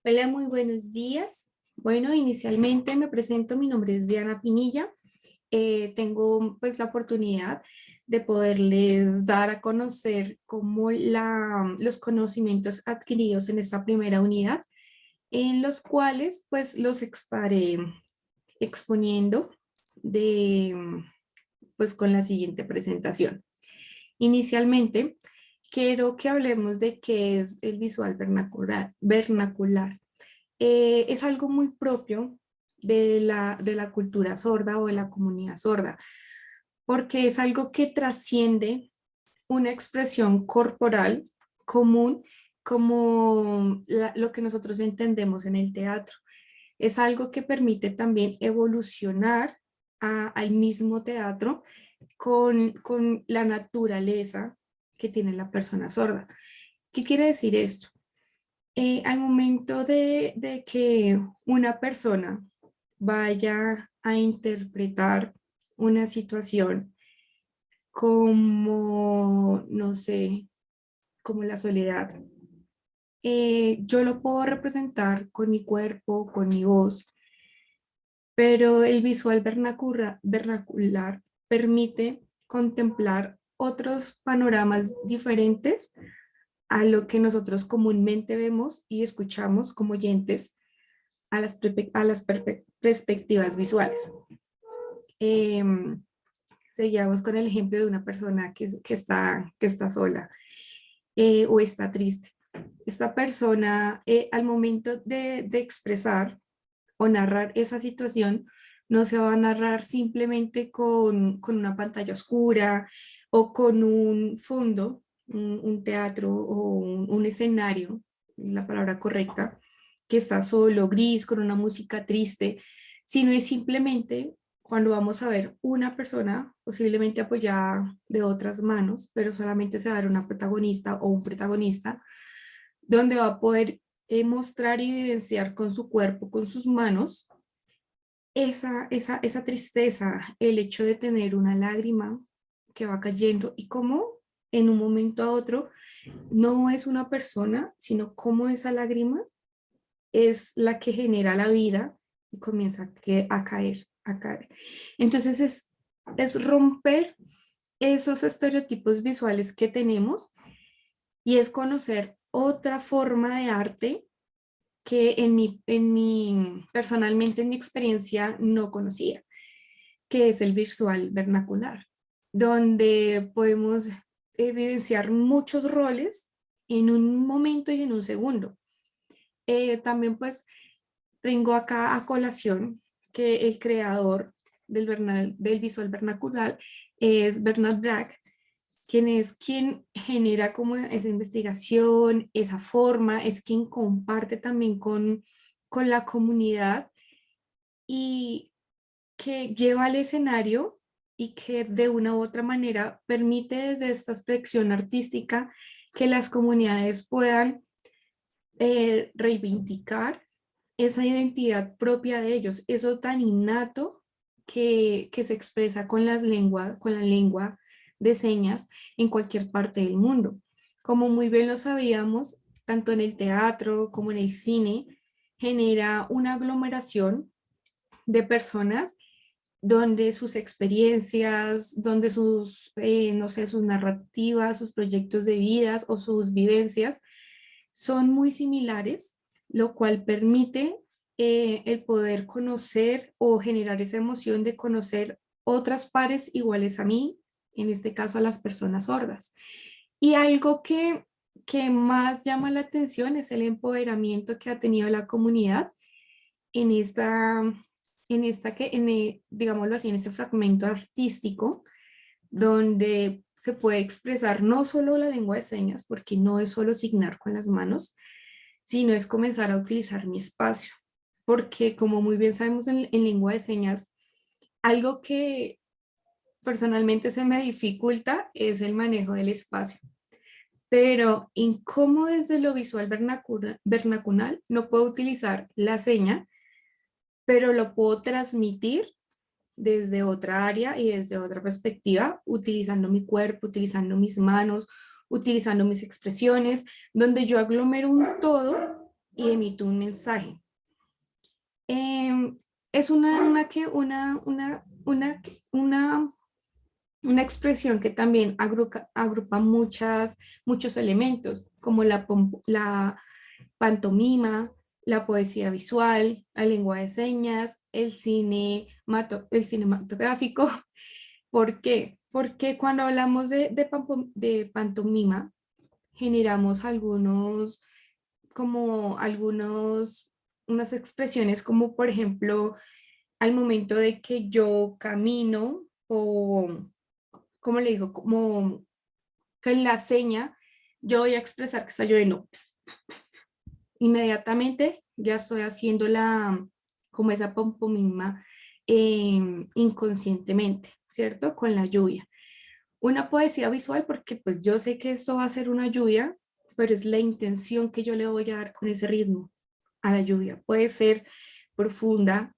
Hola, muy buenos días. Bueno, inicialmente me presento, mi nombre es Diana Pinilla. Tengo pues la oportunidad de poderles dar a conocer los conocimientos adquiridos en esta primera unidad, en los cuales pues los estaré exponiendo de pues con la siguiente presentación. Inicialmente, quiero que hablemos de qué es el visual vernacular. Es algo muy propio de la cultura sorda o de la comunidad sorda, porque es algo que trasciende una expresión corporal común como lo que nosotros entendemos en el teatro. Es algo que permite también evolucionar al mismo teatro con la naturaleza que tiene la persona sorda. ¿Qué quiere decir esto? Al momento de que una persona vaya a interpretar una situación como, no sé, como la soledad, yo lo puedo representar con mi cuerpo, con mi voz, pero el visual vernacular permite contemplar otros panoramas diferentes a lo que nosotros comúnmente vemos y escuchamos como oyentes a las perspectivas visuales. Em, Seguíamos con el ejemplo de una persona que está sola o está triste. Esta persona, al momento de expresar o narrar esa situación, no se va a narrar simplemente con una pantalla oscura o con un fondo, un teatro o un escenario, la palabra correcta, que está solo, gris, con una música triste, sino es simplemente cuando vamos a ver una persona, posiblemente apoyada de otras manos, pero solamente se va a ver una protagonista o un protagonista, donde va a poder mostrar y evidenciar con su cuerpo, con sus manos, esa tristeza, el hecho de tener una lágrima que va cayendo y cómo en un momento a otro no es una persona, sino cómo esa lágrima es la que genera la vida y comienza a caer, a caer. Entonces es romper esos estereotipos visuales que tenemos y es conocer otra forma de arte que personalmente en mi experiencia no conocía, que es el visual vernacular, donde podemos evidenciar muchos roles en un momento y en un segundo. También pues tengo acá a colación que el creador del visual vernacular es Bernard Bragg, quien genera como esa investigación, esa forma, es quien comparte también con la comunidad y que lleva al escenario y que de una u otra manera permite desde esta expresión artística que las comunidades puedan reivindicar esa identidad propia de ellos, eso tan innato que se expresa con la lengua de señas en cualquier parte del mundo. Como muy bien lo sabíamos, tanto en el teatro como en el cine, genera una aglomeración de personas donde sus experiencias, donde no sé, sus narrativas, sus proyectos de vidas o sus vivencias son muy similares, lo cual permite el poder conocer o generar esa emoción de conocer otras pares iguales a mí, en este caso a las personas sordas. Y algo que más llama la atención es el empoderamiento que ha tenido la comunidad en digámoslo así, en este fragmento artístico, donde se puede expresar no solo la lengua de señas, porque no es solo signar con las manos, sino es comenzar a utilizar mi espacio, porque como muy bien sabemos en lengua de señas, algo que personalmente se me dificulta es el manejo del espacio, pero en cómo desde lo visual vernacular no puedo utilizar la seña, pero lo puedo transmitir desde otra área y desde otra perspectiva, utilizando mi cuerpo, utilizando mis manos, utilizando mis expresiones, donde yo aglomero un todo y emito un mensaje. Em, es una expresión que también agrupa muchos elementos, como la pantomima, la poesía visual, la lengua de señas, el cinematográfico. ¿Por qué? Porque cuando hablamos de pantomima, generamos unas expresiones como, por ejemplo, al momento de que yo camino o, ¿cómo le digo? Como que en la seña yo voy a expresar que está lloviendo. Inmediatamente ya estoy haciendo como esa pantomima inconscientemente, ¿cierto? Con la lluvia. Una poesía visual porque pues yo sé que esto va a ser una lluvia, pero es la intención que yo le voy a dar con ese ritmo a la lluvia. Puede ser profunda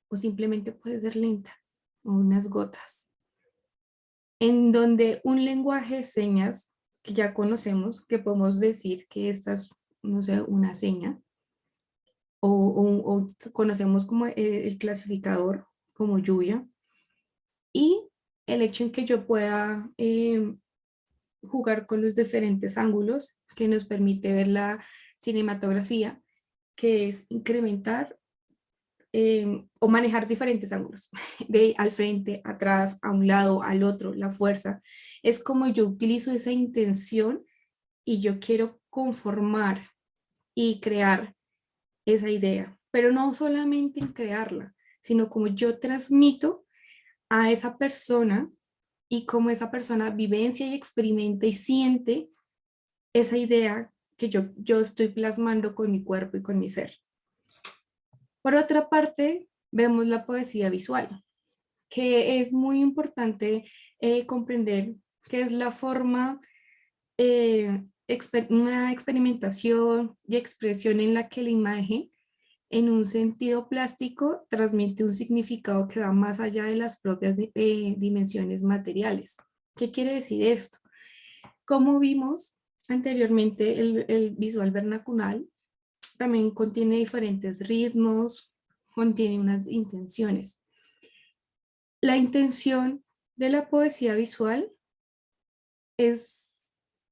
o simplemente puede ser lenta o unas gotas. En donde un lenguaje de señas que ya conocemos, que podemos decir que esta es, no sé, una seña, o conocemos como el clasificador, como lluvia, y el hecho en que yo pueda jugar con los diferentes ángulos que nos permite ver la cinematografía, que es incrementar o manejar diferentes ángulos, de al frente, atrás, a un lado, al otro, la fuerza. Es como yo utilizo esa intención y yo quiero conformar y crear esa idea, pero no solamente en crearla, sino como yo transmito a esa persona y cómo esa persona vivencia y experimenta y siente esa idea que yo estoy plasmando con mi cuerpo y con mi ser. Por otra parte, vemos la poesía visual, que es muy importante comprender que es la forma, una experimentación y expresión en la que la imagen, en un sentido plástico, transmite un significado que va más allá de las propias dimensiones materiales. ¿Qué quiere decir esto? Como vimos anteriormente, el visual vernacular también contiene diferentes ritmos, contiene unas intenciones. La intención de la poesía visual es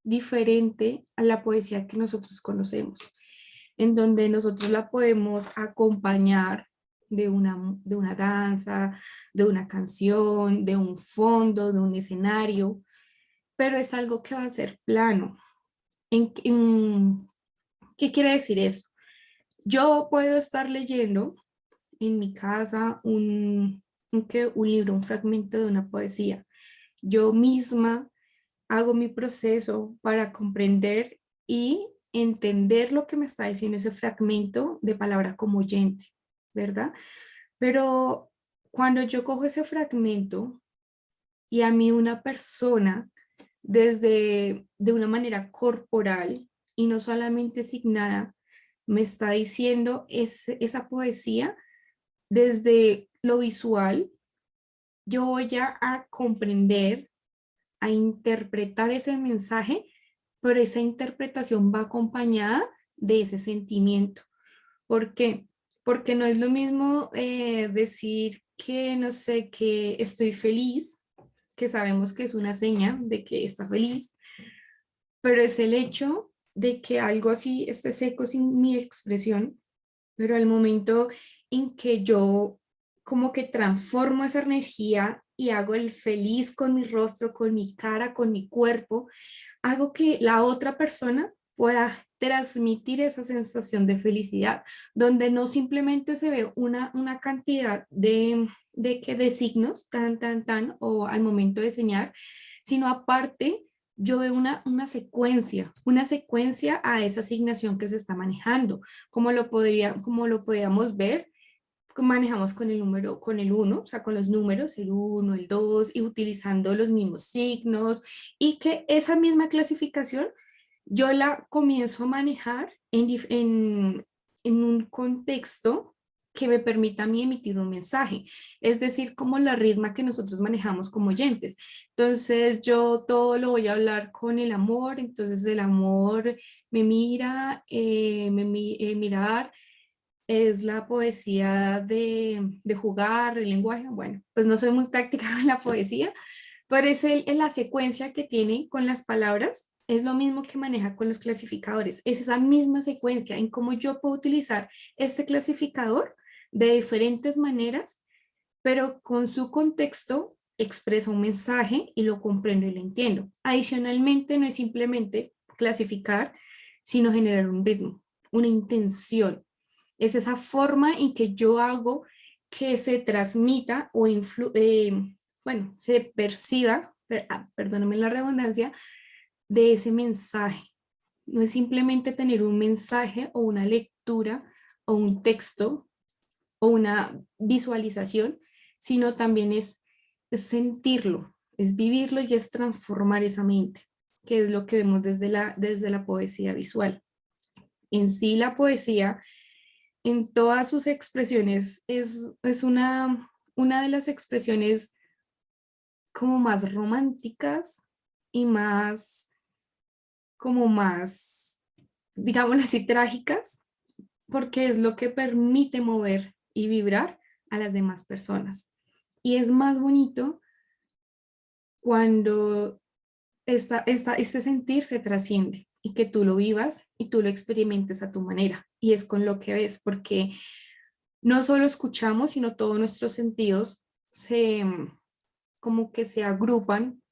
diferente a la poesía que nosotros conocemos, en donde nosotros la podemos acompañar de una danza, de una canción, de un fondo, de un escenario, pero es algo que va a ser plano. ¿Qué quiere decir eso? Yo puedo estar leyendo en mi casa un libro, un fragmento de una poesía. Yo misma hago mi proceso para comprender y entender lo que me está diciendo ese fragmento de palabra como oyente, ¿verdad? Pero cuando yo cojo ese fragmento y a mí una persona desde de una manera corporal y no solamente signada me está diciendo esa poesía desde lo visual, yo voy a comprender, a interpretar ese mensaje, pero esa interpretación va acompañada de ese sentimiento. ¿Por qué? Porque no es lo mismo decir que, no sé, que estoy feliz, que sabemos que es una seña de que está feliz, pero es el hecho de que algo así esté seco sin mi expresión, pero al momento en que yo como que transformo esa energía y hago el feliz con mi rostro, con mi cara, con mi cuerpo, hago que la otra persona pueda transmitir esa sensación de felicidad, donde no simplemente se ve una cantidad de signos, tan, o al momento de señalar, sino aparte yo veo una secuencia a esa asignación que se está manejando, como lo podríamos ver manejamos con el número, con el uno, o sea, con los números, el uno, el 2, y utilizando los mismos signos, y que esa misma clasificación yo la comienzo a manejar en un contexto que me permita a mí emitir un mensaje, es decir, como la ritma que nosotros manejamos como oyentes. Entonces yo todo lo voy a hablar con el amor, entonces el amor me mira, mirar, es la poesía de jugar, el lenguaje. Bueno, pues no soy muy práctica con la poesía, pero es la secuencia que tiene con las palabras. Es lo mismo que maneja con los clasificadores. Es esa misma secuencia en cómo yo puedo utilizar este clasificador de diferentes maneras, pero con su contexto expresa un mensaje y lo comprendo y lo entiendo. Adicionalmente, no es simplemente clasificar, sino generar un ritmo, una intención. Es esa forma en que yo hago que se transmita o bueno, se perciba, perdóname la redundancia, de ese mensaje. No es simplemente tener un mensaje o una lectura o un texto o una visualización, sino también es sentirlo, es vivirlo y es transformar esa mente, que es lo que vemos desde la poesía visual. En sí, la poesía, en todas sus expresiones, es una de las expresiones como más románticas y más, como más, digamos así, trágicas, porque es lo que permite mover y vibrar a las demás personas. Y es más bonito cuando este sentir se trasciende y que tú lo vivas y tú lo experimentes a tu manera. Y es con lo que ves, porque no solo escuchamos, sino todos nuestros sentidos se, como que se agrupan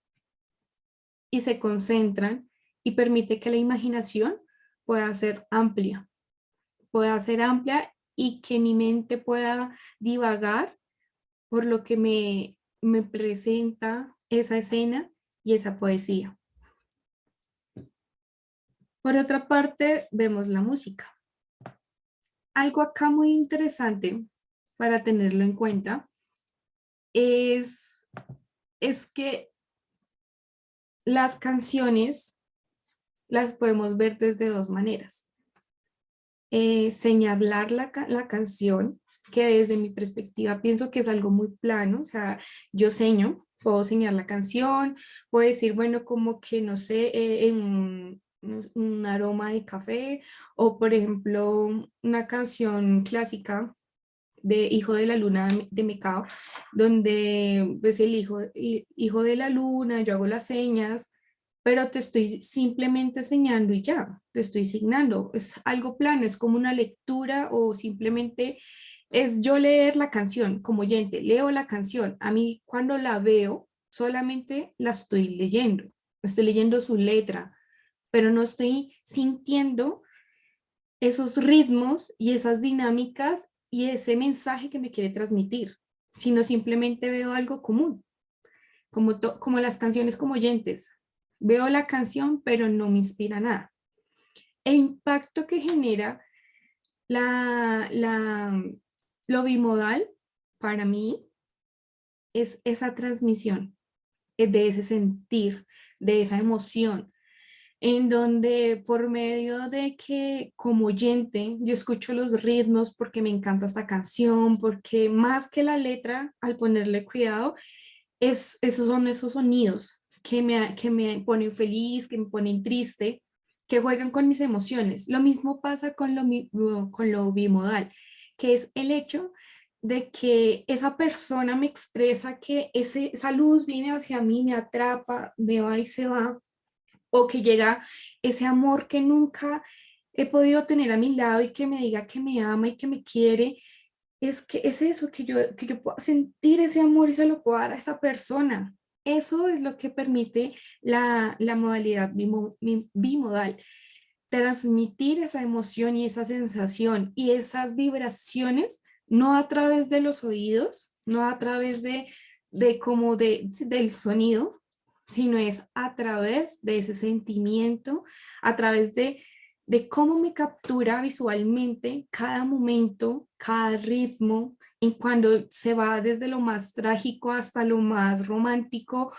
y se concentran y permite que la imaginación pueda ser amplia y que mi mente pueda divagar por lo que me presenta esa escena y esa poesía. Por otra parte, vemos la música. Algo acá muy interesante para tenerlo en cuenta es, es que las canciones las podemos ver desde dos maneras. Señalar la canción, que desde mi perspectiva pienso que es algo muy plano, o sea, yo seño, puedo señalar la canción, puedo decir, bueno, como que no sé, en un aroma de café, o por ejemplo, una canción clásica de Hijo de la Luna de Mecao, donde pues el hijo de la luna, yo hago las señas, pero te estoy simplemente enseñando y ya, te estoy signando. Es algo plano, es como una lectura o simplemente es yo leer la canción como oyente, leo la canción. A mí cuando la veo, solamente la estoy leyendo su letra, pero no estoy sintiendo esos ritmos y esas dinámicas y ese mensaje que me quiere transmitir, sino simplemente veo algo común, como las canciones como oyentes. Veo la canción, pero no me inspira nada. El impacto que genera la, la, lo bimodal para mí es esa transmisión de ese sentir, de esa emoción, en donde por medio de que como oyente yo escucho los ritmos porque me encanta esta canción, porque más que la letra, al ponerle cuidado, esos son esos sonidos que me ponen feliz, que me ponen triste, que juegan con mis emociones. Lo mismo pasa con lo bimodal, que es el hecho de que esa persona me expresa que esa luz viene hacia mí, me atrapa, me va y se va, o que llega ese amor que nunca he podido tener a mi lado y que me diga que me ama y que me quiere, es que es eso, que yo pueda sentir ese amor y se lo pueda dar a esa persona. Eso es lo que permite la modalidad bimodal, transmitir esa emoción y esa sensación y esas vibraciones, no a través de los oídos, no a través del sonido, sino es a través de ese sentimiento, a través de cómo me captura visualmente cada momento, cada ritmo, y cuando se va desde lo más trágico hasta lo más romántico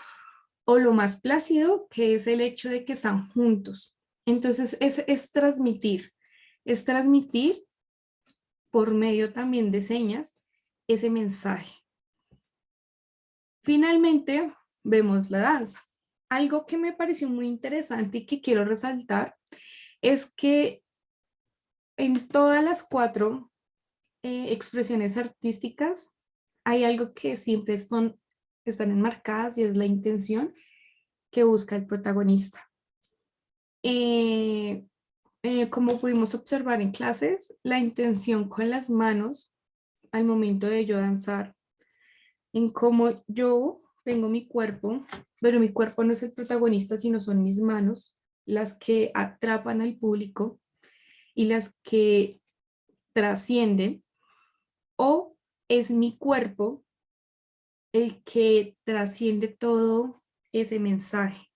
o lo más plácido, que es el hecho de que están juntos. Entonces es transmitir por medio también de señas ese mensaje. Finalmente, vemos la danza. Algo que me pareció muy interesante y que quiero resaltar es que en todas las cuatro expresiones artísticas hay algo que siempre están enmarcadas y es la intención que busca el protagonista. Eh, como pudimos observar en clases, la intención con las manos al momento de yo danzar, en cómo yo tengo mi cuerpo, pero mi cuerpo no es el protagonista, sino son mis manos las que atrapan al público y las que trascienden, o es mi cuerpo el que trasciende todo ese mensaje.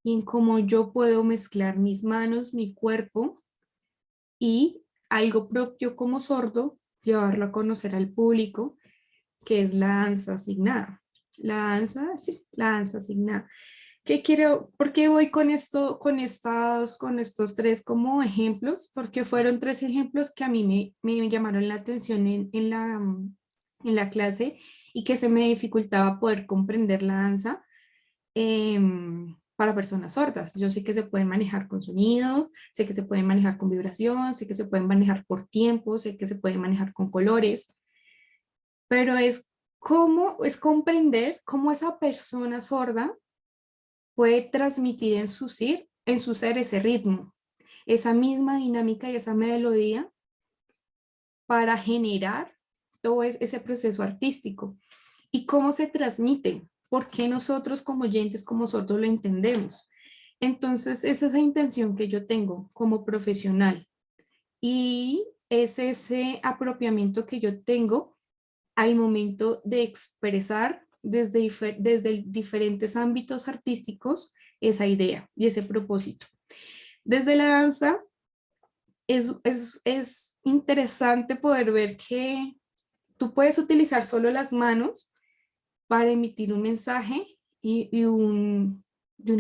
Y en cómo yo puedo mezclar mis manos, mi cuerpo y algo propio como sordo, llevarlo a conocer al público, que es la danza asignada. La danza, sí, la danza asignada. ¿Qué quiero? ¿Por qué voy con esto, con estos tres como ejemplos? Porque fueron tres ejemplos que a mí me llamaron la atención en la clase y que se me dificultaba poder comprender la danza para personas sordas. Yo sé que se pueden manejar con sonidos, sé que se pueden manejar con vibración, sé que se pueden manejar por tiempo, sé que se pueden manejar con colores, pero es comprender cómo esa persona sorda puede transmitir en su ser ese ritmo, esa misma dinámica y esa melodía para generar todo ese proceso artístico. ¿Y cómo se transmite? ¿Por qué nosotros como oyentes, como sordos lo entendemos? Entonces, es esa intención que yo tengo como profesional y es ese apropiamiento que yo tengo al momento de expresar desde diferentes ámbitos artísticos esa idea y ese propósito. Desde la danza es interesante poder ver que tú puedes utilizar solo las manos para emitir un mensaje y una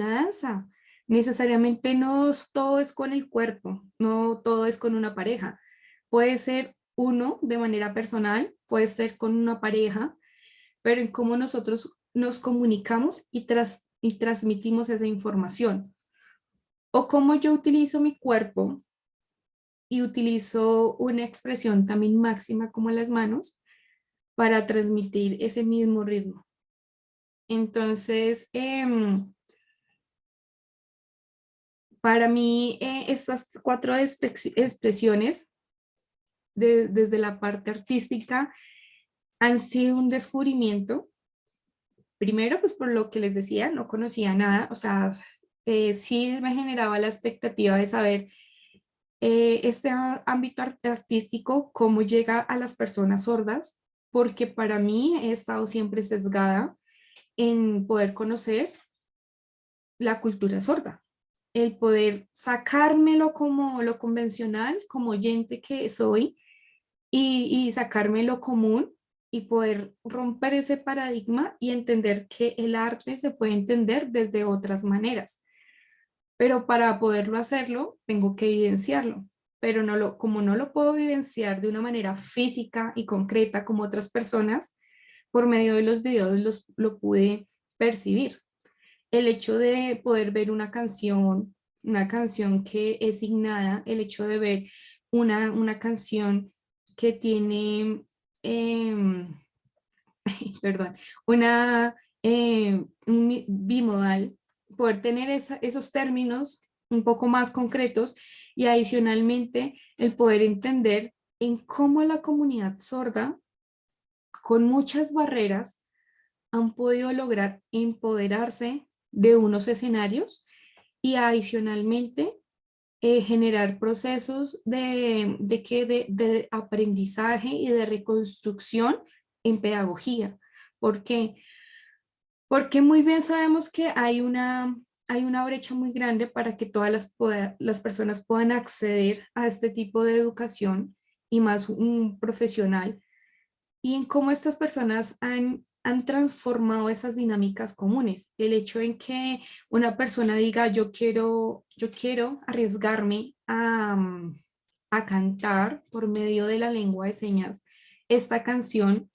danza. Necesariamente no todo es con el cuerpo, no todo es con una pareja. Puede ser uno de manera personal, puede ser con una pareja, pero en cómo nosotros nos comunicamos y transmitimos esa información. O cómo yo utilizo mi cuerpo y utilizo una expresión también máxima como las manos para transmitir ese mismo ritmo. Entonces, para mí, estas cuatro expresiones desde la parte artística han sido un descubrimiento. Primero, pues por lo que les decía, no conocía nada, o sea, sí me generaba la expectativa de saber este ámbito artístico, cómo llega a las personas sordas, porque para mí he estado siempre sesgada en poder conocer la cultura sorda, el poder sacármelo como lo convencional, como oyente que soy, y sacarme lo común y poder romper ese paradigma y entender que el arte se puede entender desde otras maneras. Pero para poderlo hacerlo, tengo que evidenciarlo. Pero como no lo puedo vivenciar de una manera física y concreta como otras personas, por medio de los videos lo pude percibir. El hecho de poder ver una canción que es signada, el hecho de ver una canción que tiene, em, perdón, un bimodal, poder tener esos términos un poco más concretos y adicionalmente el poder entender en cómo la comunidad sorda, con muchas barreras, han podido lograr empoderarse de unos escenarios y adicionalmente generar procesos de aprendizaje y de reconstrucción en pedagogía. ¿Por qué? Porque muy bien sabemos que hay una brecha muy grande para que todas las personas puedan acceder a este tipo de educación y más un profesional y en cómo estas personas han transformado esas dinámicas comunes. El hecho en que una persona diga, yo quiero arriesgarme a cantar por medio de la lengua de señas esta canción,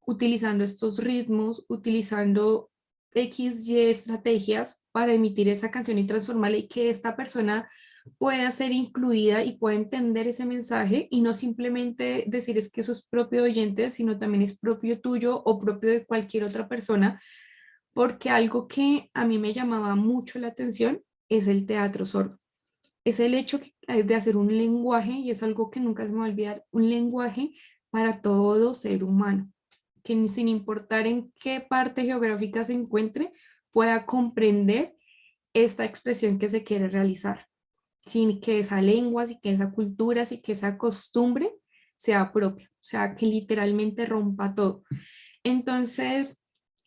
utilizando estos ritmos, utilizando X, Y estrategias para emitir esa canción y transformarla y que esta persona pueda ser incluida y pueda entender ese mensaje y no simplemente decir es que eso es propio de oyentes, sino también es propio tuyo o propio de cualquier otra persona, porque algo que a mí me llamaba mucho la atención es el teatro sordo. Es el hecho de hacer un lenguaje, y es algo que nunca se me va a olvidar, un lenguaje para todo ser humano, que sin importar en qué parte geográfica se encuentre, pueda comprender esta expresión que se quiere realizar, sin que esa lengua, sin que esa cultura, sin que esa costumbre sea propia, o sea, que literalmente rompa todo. Entonces,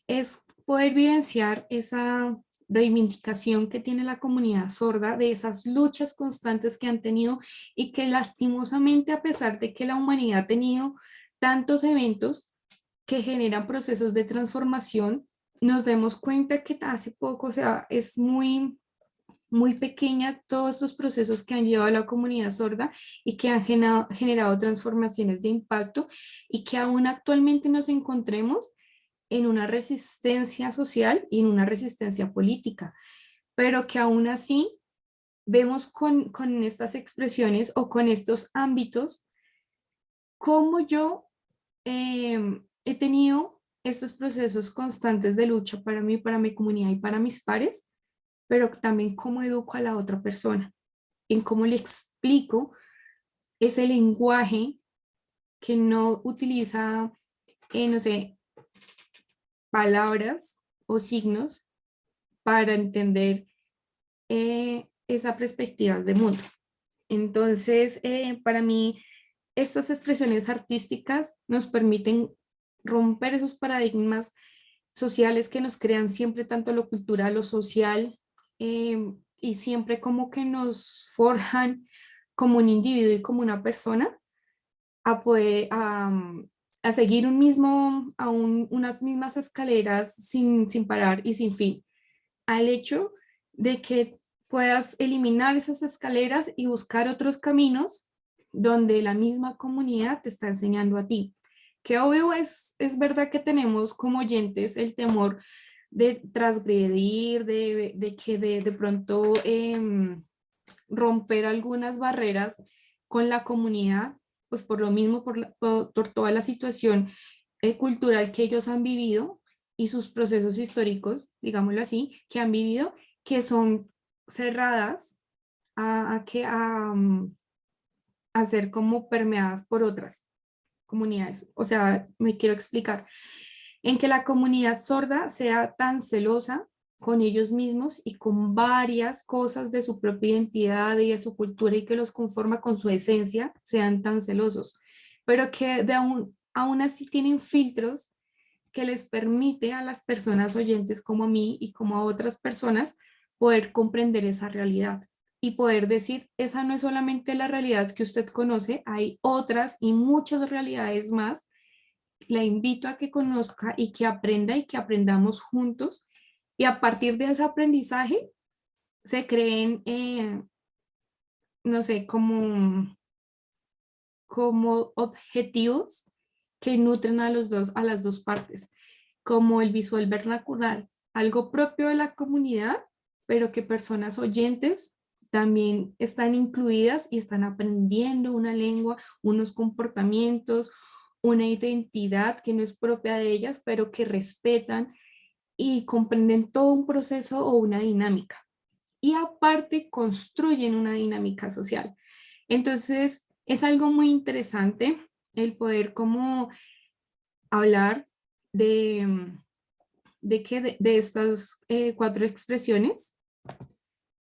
es poder vivenciar esa reivindicación que tiene la comunidad sorda de esas luchas constantes que han tenido y que lastimosamente, a pesar de que la humanidad ha tenido tantos eventos que generan procesos de transformación, nos demos cuenta que hace poco, o sea, es muy pequeña todos estos procesos que han llevado a la comunidad sorda y que han generado transformaciones de impacto y que aún actualmente nos encontremos en una resistencia social y en una resistencia política, pero que aún así vemos con estas expresiones o con estos ámbitos cómo yo he tenido estos procesos constantes de lucha para mí, para mi comunidad y para mis pares, pero también cómo educo a la otra persona, en cómo le explico ese lenguaje que no utiliza, no sé, palabras o signos para entender esas perspectivas de mundo. Entonces, para mí, estas expresiones artísticas nos permiten romper esos paradigmas sociales que nos crean siempre tanto lo cultural, lo social, y siempre como que nos forjan como un individuo y como una persona a poder a seguir un mismo, unas mismas escaleras sin parar y sin fin, al hecho de que puedas eliminar esas escaleras y buscar otros caminos donde la misma comunidad te está enseñando a ti. Que obvio es verdad que tenemos como oyentes el temor de transgredir, de que de pronto romper algunas barreras con la comunidad, pues por lo mismo, por toda la situación cultural que ellos han vivido y sus procesos históricos, digámoslo así, que han vivido, que son cerradas a ser como permeadas por otras comunidades. O sea, me quiero explicar, en que la comunidad sorda sea tan celosa con ellos mismos y con varias cosas de su propia identidad y de su cultura y que los conforma con su esencia, sean tan celosos, pero que aún así tienen filtros que les permite a las personas oyentes como a mí y como a otras personas poder comprender esa realidad y poder decir, esa no es solamente la realidad que usted conoce, hay otras y muchas realidades más. La invito a que conozca y que aprenda y que aprendamos juntos y a partir de ese aprendizaje se creen, no sé, como objetivos que nutren a las dos partes, como el visual vernacular, algo propio de la comunidad, pero que personas oyentes también están incluidas y están aprendiendo una lengua, unos comportamientos, una identidad que no es propia de ellas, pero que respetan y comprenden todo un proceso o una dinámica. Y aparte construyen una dinámica social. Entonces, es algo muy interesante el poder como hablar de, de estas cuatro expresiones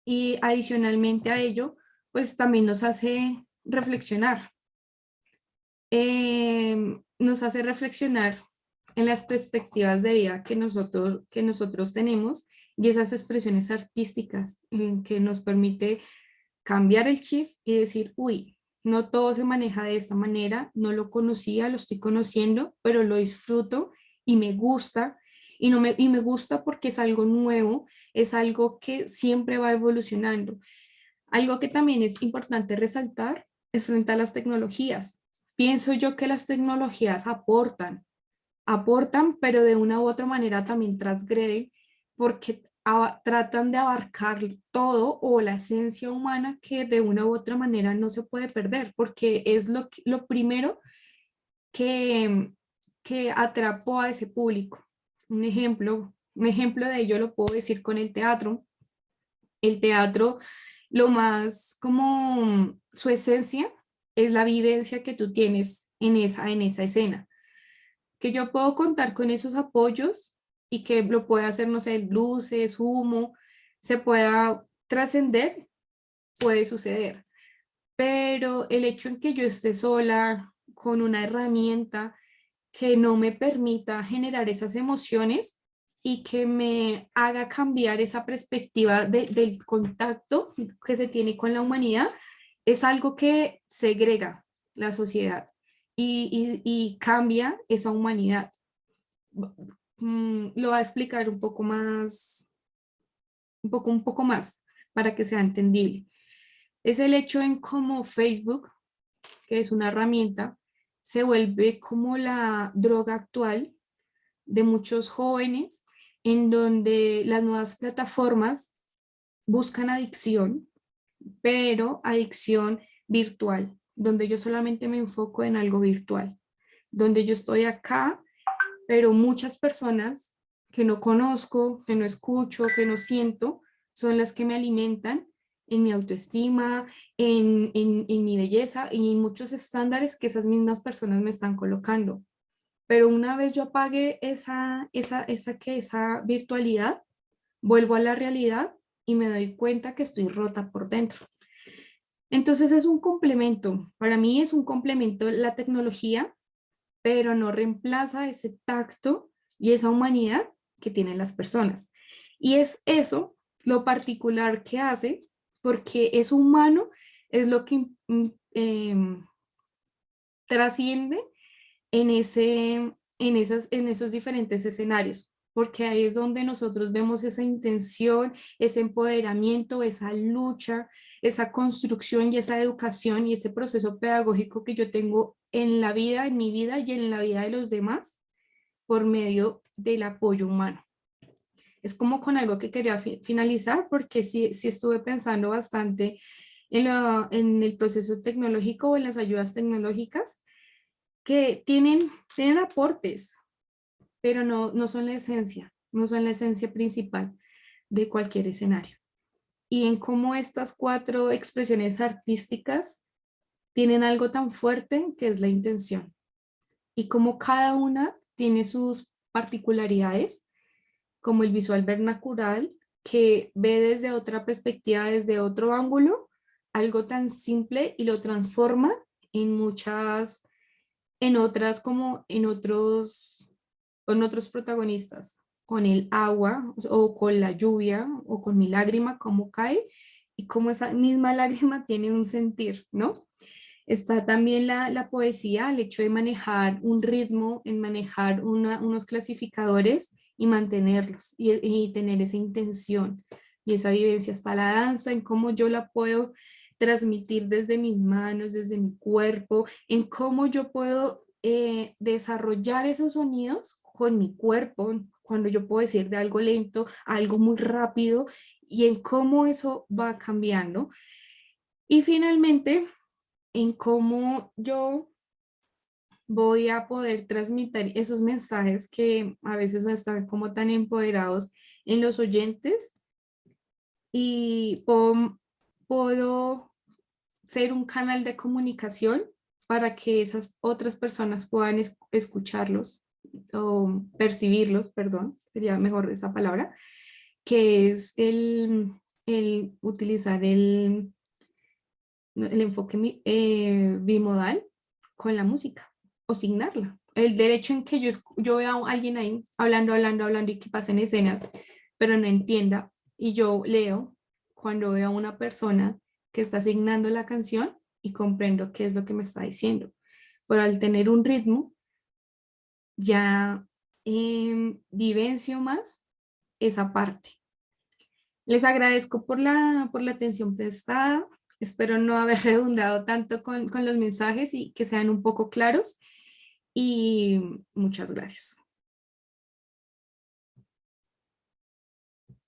y adicionalmente a ello, pues también nos hace reflexionar. Nos hace reflexionar en las perspectivas de vida que nosotros tenemos y esas expresiones artísticas que nos permite cambiar el chip y decir, uy, no todo se maneja de esta manera, no lo conocía, lo estoy conociendo, pero lo disfruto y me gusta. Y me gusta porque es algo nuevo, es algo que siempre va evolucionando. Algo que también es importante resaltar es frente a las tecnologías. Pienso yo que las tecnologías aportan, pero de una u otra manera también transgreden, porque tratan de abarcar todo o la esencia humana que de una u otra manera no se puede perder, porque es lo primero que, que atrapó a ese público. Un ejemplo de ello lo puedo decir con el teatro. El teatro, lo más como su esencia es la vivencia que tú tienes en esa escena. Que yo puedo contar con esos apoyos y que lo pueda hacer, no sé, luces, humo, se pueda trascender, puede suceder. Pero el hecho en que yo esté sola con una herramienta que no me permita generar esas emociones y que me haga cambiar esa perspectiva del contacto que se tiene con la humanidad, es algo que segrega la sociedad y cambia esa humanidad. Lo va a explicar un poco más para que sea entendible. Es el hecho en cómo Facebook, que es una herramienta, se vuelve como la droga actual de muchos jóvenes, en donde las nuevas plataformas buscan adicción, pero adicción virtual, donde yo solamente me enfoco en algo virtual, donde yo estoy acá, pero muchas personas que no conozco, que no escucho, que no siento, son las que me alimentan en mi autoestima, en mi belleza y en muchos estándares que esas mismas personas me están colocando. Pero una vez yo apague esa virtualidad, vuelvo a la realidad y me doy cuenta que estoy rota por dentro. Entonces es un complemento, para mí es un complemento la tecnología, pero no reemplaza ese tacto y esa humanidad que tienen las personas. Y es eso lo particular que hace, porque es humano, es lo que trasciende en esos diferentes escenarios, porque ahí es donde nosotros vemos esa intención, ese empoderamiento, esa lucha, esa construcción y esa educación y ese proceso pedagógico que yo tengo en la vida, en mi vida y en la vida de los demás por medio del apoyo humano. Es como con algo que quería finalizar porque sí estuve pensando bastante en el proceso tecnológico o en las ayudas tecnológicas que tienen aportes, pero no son la esencia, no son la esencia principal de cualquier escenario. Y en cómo estas cuatro expresiones artísticas tienen algo tan fuerte que es la intención. Y cómo cada una tiene sus particularidades, como el visual vernacular, que ve desde otra perspectiva, desde otro ángulo, algo tan simple y lo transforma en muchas en otras como con otros protagonistas, con el agua o con la lluvia o con mi lágrima, cómo cae y cómo esa misma lágrima tiene un sentir, ¿no? Está también la poesía, el hecho de manejar un ritmo, en manejar unos clasificadores y mantenerlos y tener esa intención y esa vivencia. Está la danza, en cómo yo la puedo transmitir desde mis manos, desde mi cuerpo, en cómo yo puedo desarrollar esos sonidos con mi cuerpo, cuando yo puedo decir de algo lento a algo muy rápido y en cómo eso va cambiando. Y finalmente, en cómo yo voy a poder transmitir esos mensajes que a veces no están como tan empoderados en los oyentes y puedo ser un canal de comunicación para que esas otras personas puedan escucharlos o percibirlos, perdón, sería mejor esa palabra, que es el utilizar el enfoque bimodal con la música o signarla. El derecho en que yo vea a alguien ahí hablando y que pasen escenas, pero no entienda y yo leo cuando veo a una persona que está asignando la canción y comprendo qué es lo que me está diciendo. Pero al tener un ritmo, ya vivencio más esa parte. Les agradezco por la atención prestada. Espero no haber redundado tanto con los mensajes y que sean un poco claros. Y muchas gracias.